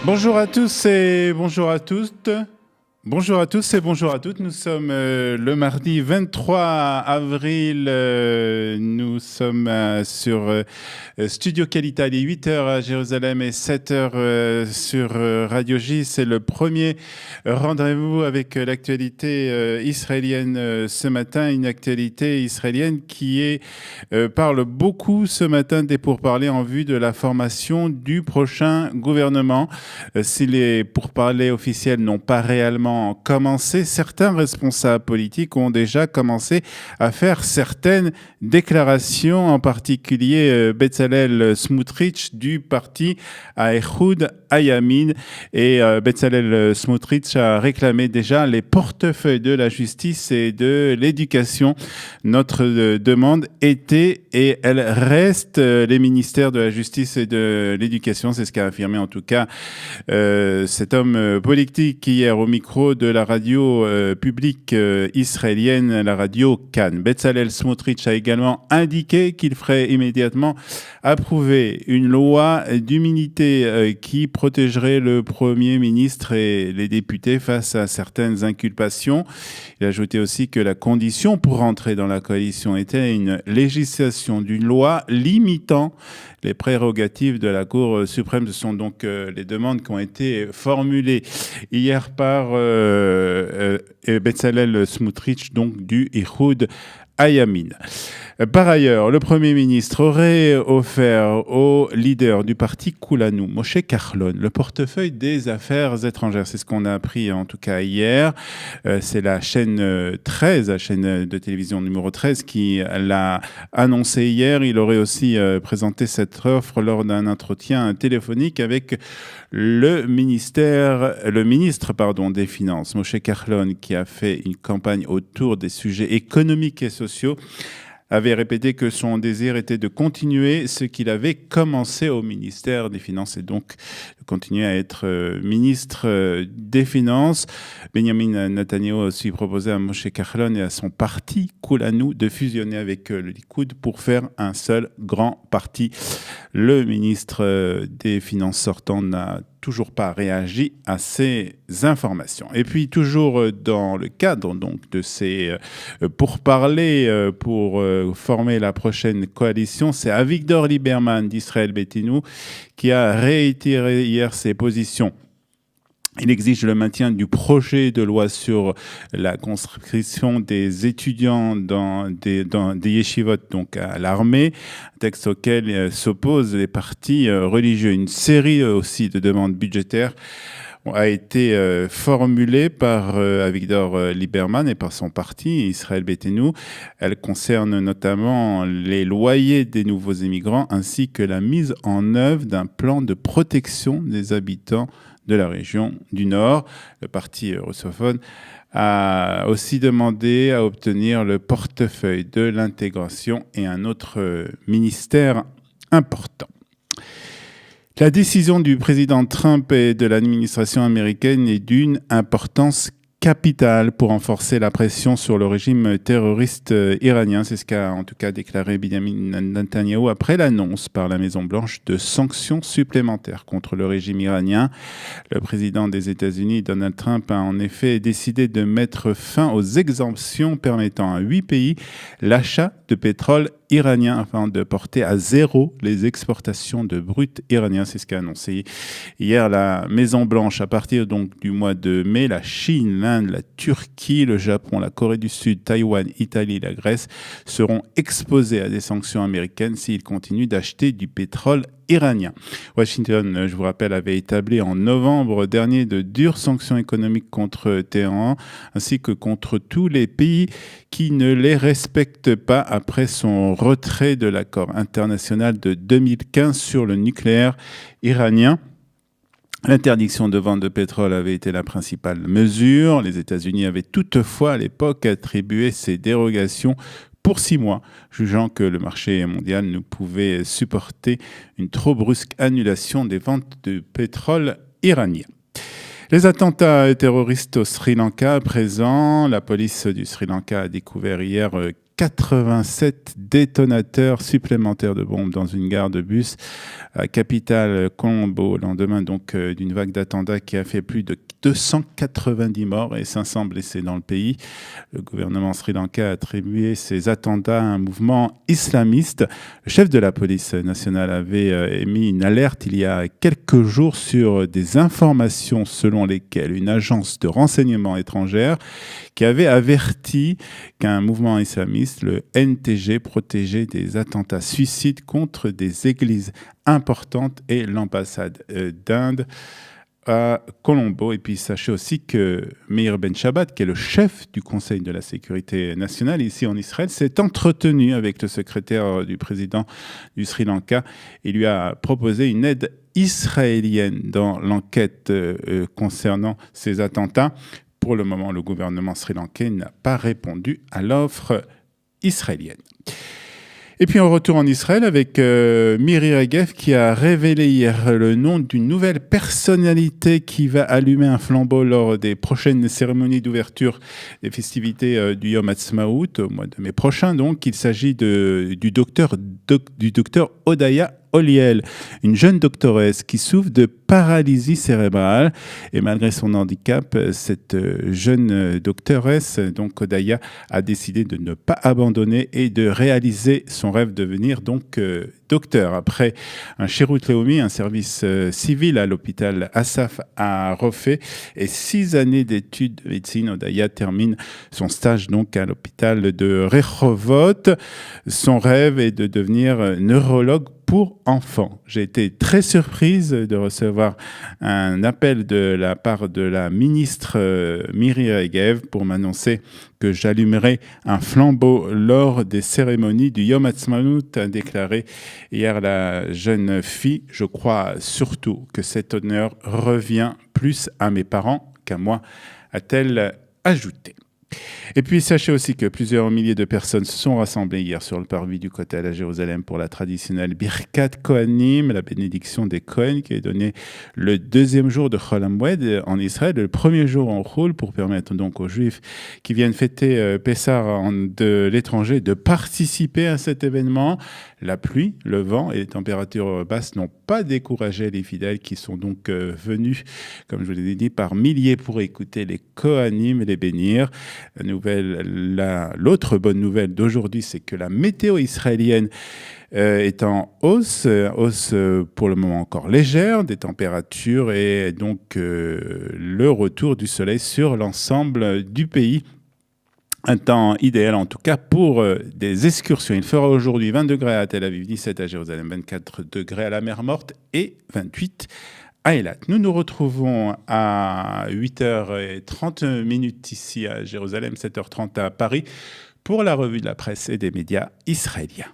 Bonjour à tous et bonjour à toutes. Bonjour à tous et bonjour à toutes. Nous sommes le mardi 23 avril. Nous sommes sur Studio Qualité, il est 8h à Jérusalem et 7h sur Radio J. C'est le premier rendez-vous avec l'actualité israélienne ce matin. Une actualité israélienne qui parle beaucoup ce matin des pourparlers en vue de la formation du prochain gouvernement. Si les pourparlers officiels n'ont pas réellement commencé, certains responsables politiques ont déjà commencé à faire certaines déclarations, en particulier Bezalel Smotrich du parti Ehud Hayamin. Et Bezalel Smotrich a réclamé déjà les portefeuilles de la justice et de l'éducation. Notre demande était et elle reste les ministères de la justice et de l'éducation. C'est ce qu'a affirmé en tout cas cet homme politique hier au micro de la radio publique israélienne, la radio Cannes. Bezalel Smotrich a également indiqué qu'il ferait immédiatement approuver une loi d'immunité qui protégerait le Premier ministre et les députés face à certaines inculpations. Il a ajouté aussi que la condition pour rentrer dans la coalition était une législation d'une loi limitant les prérogatives de la Cour suprême. Ce sont donc les demandes qui ont été formulées hier par Bezalel Smotrich, donc du Ehud Hayamin. Par ailleurs, le Premier ministre aurait offert au leader du parti Kulanu, Moshe Kahlon, le portefeuille des affaires étrangères. C'est ce qu'on a appris en tout cas hier. C'est la chaîne 13, la chaîne de télévision numéro 13 qui l'a annoncé hier. Il aurait aussi présenté cette offre lors d'un entretien téléphonique avec le ministre des Finances, Moshe Kahlon, qui a fait une campagne autour des sujets économiques et sociaux, avait répété que son désir était de continuer ce qu'il avait commencé au ministère des Finances et donc de continuer à être ministre des Finances. Benjamin Netanyahu a aussi proposé à Moshe Kahlon et à son parti Kulanu de fusionner avec le Likoud pour faire un seul grand parti. Le ministre des Finances sortant n'a toujours pas réagi à ces informations. Et puis toujours dans le cadre donc de ces pourparlers pour former la prochaine coalition, c'est Avigdor Lieberman d'Israël Beiteinu qui a réitéré hier ses positions. Il exige le maintien du projet de loi sur la conscription des étudiants dans des yeshivot, donc à l'armée, un texte auquel s'opposent les partis religieux. Une série aussi de demandes budgétaires a été formulée par Avigdor Lieberman et par son parti, Israël Beiteinu. Elle concerne notamment les loyers des nouveaux immigrants ainsi que la mise en œuvre d'un plan de protection des habitants de la région du Nord. Le parti russophone a aussi demandé à obtenir le portefeuille de l'intégration et un autre ministère important. La décision du président Trump et de l'administration américaine est d'une importance capitale pour renforcer la pression sur le régime terroriste iranien. C'est ce qu'a en tout cas déclaré Benjamin Netanyahu après l'annonce par la Maison-Blanche de sanctions supplémentaires contre le régime iranien. Le président des États-Unis, Donald Trump, a en effet décidé de mettre fin aux exemptions permettant à 8 pays l'achat de pétrole iranien afin de porter à zéro les exportations de brut iranien. C'est ce qu'a annoncé hier la Maison-Blanche. À partir donc du mois de mai, la Chine, l'Inde, la Turquie, le Japon, la Corée du Sud, Taïwan, Italie, la Grèce seront exposés à des sanctions américaines s'ils continuent d'acheter du pétrole iranien. Washington, je vous rappelle, avait établi en novembre dernier de dures sanctions économiques contre Téhéran, ainsi que contre tous les pays qui ne les respectent pas après son retrait de l'accord international de 2015 sur le nucléaire iranien. L'interdiction de vente de pétrole avait été la principale mesure. Les États-Unis avaient toutefois à l'époque attribué ces dérogations pour 6 mois, jugeant que le marché mondial ne pouvait supporter une trop brusque annulation des ventes de pétrole iranien. Les attentats terroristes au Sri Lanka à présent. La police du Sri Lanka a découvert hier 87 détonateurs supplémentaires de bombes dans une gare de bus à capitale Colombo, au lendemain donc d'une vague d'attentats qui a fait plus de 290 morts et 500 blessés dans le pays. Le gouvernement sri-lankais a attribué ces attentats à un mouvement islamiste. Le chef de la police nationale avait émis une alerte il y a quelques jours sur des informations selon lesquelles une agence de renseignement étrangère qui avait averti qu'un mouvement islamiste, le NTG, protégeait des attentats suicides contre des églises importantes et l'ambassade d'Inde à Colombo. Et puis sachez aussi que Meir Ben Shabbat, qui est le chef du Conseil de la sécurité nationale ici en Israël, s'est entretenu avec le secrétaire du président du Sri Lanka et lui a proposé une aide israélienne dans l'enquête concernant ces attentats. Pour le moment, le gouvernement sri-lankais n'a pas répondu à l'offre israélienne. Et puis on retourne en Israël avec Miri Regev qui a révélé hier le nom d'une nouvelle personnalité qui va allumer un flambeau lors des prochaines cérémonies d'ouverture des festivités du Yom Ha'atzmaut, au mois de mai prochain. Donc il s'agit du docteur Odaya Oliel, une jeune doctoresse qui souffre de paralysie cérébrale. Et malgré son handicap, cette jeune doctoresse, donc Odaya, a décidé de ne pas abandonner et de réaliser son rêve de devenir donc docteur. Après un Shirut Leumi, un service civil à l'hôpital Asaf à Rofé et 6 années d'études de médecine, Odaya termine son stage donc à l'hôpital de Rehovot. Son rêve est de devenir neurologue pour enfants. J'ai été très surprise de recevoir un appel de la part de la ministre Miri Regev pour m'annoncer que j'allumerai un flambeau lors des cérémonies du Yom Ha'atzmaut, a déclaré hier la jeune fille. Je crois surtout que cet honneur revient plus à mes parents qu'à moi, a-t-elle ajouté. Et puis sachez aussi que plusieurs milliers de personnes se sont rassemblées hier sur le parvis du Kotel à Jérusalem pour la traditionnelle Birkat Kohanim, la bénédiction des Kohen, qui est donnée le deuxième jour de Chol HaMoed en Israël, le premier jour en Choul, pour permettre donc aux Juifs qui viennent fêter Pessah de l'étranger de participer à cet événement. La pluie, le vent et les températures basses n'ont pas découragé les fidèles qui sont donc venus, comme je vous l'ai dit, par milliers pour écouter les Kohanim et les bénir. L'autre bonne nouvelle d'aujourd'hui, c'est que la météo israélienne est en hausse pour le moment encore légère, des températures et donc le retour du soleil sur l'ensemble du pays. Un temps idéal en tout cas pour des excursions. Il fera aujourd'hui 20 degrés à Tel Aviv, 17 à Jérusalem, 24 degrés à la mer Morte et 28 à Eilat. Nous nous retrouvons à 8h30 ici à Jérusalem, 7h30 à Paris pour la revue de la presse et des médias israéliens.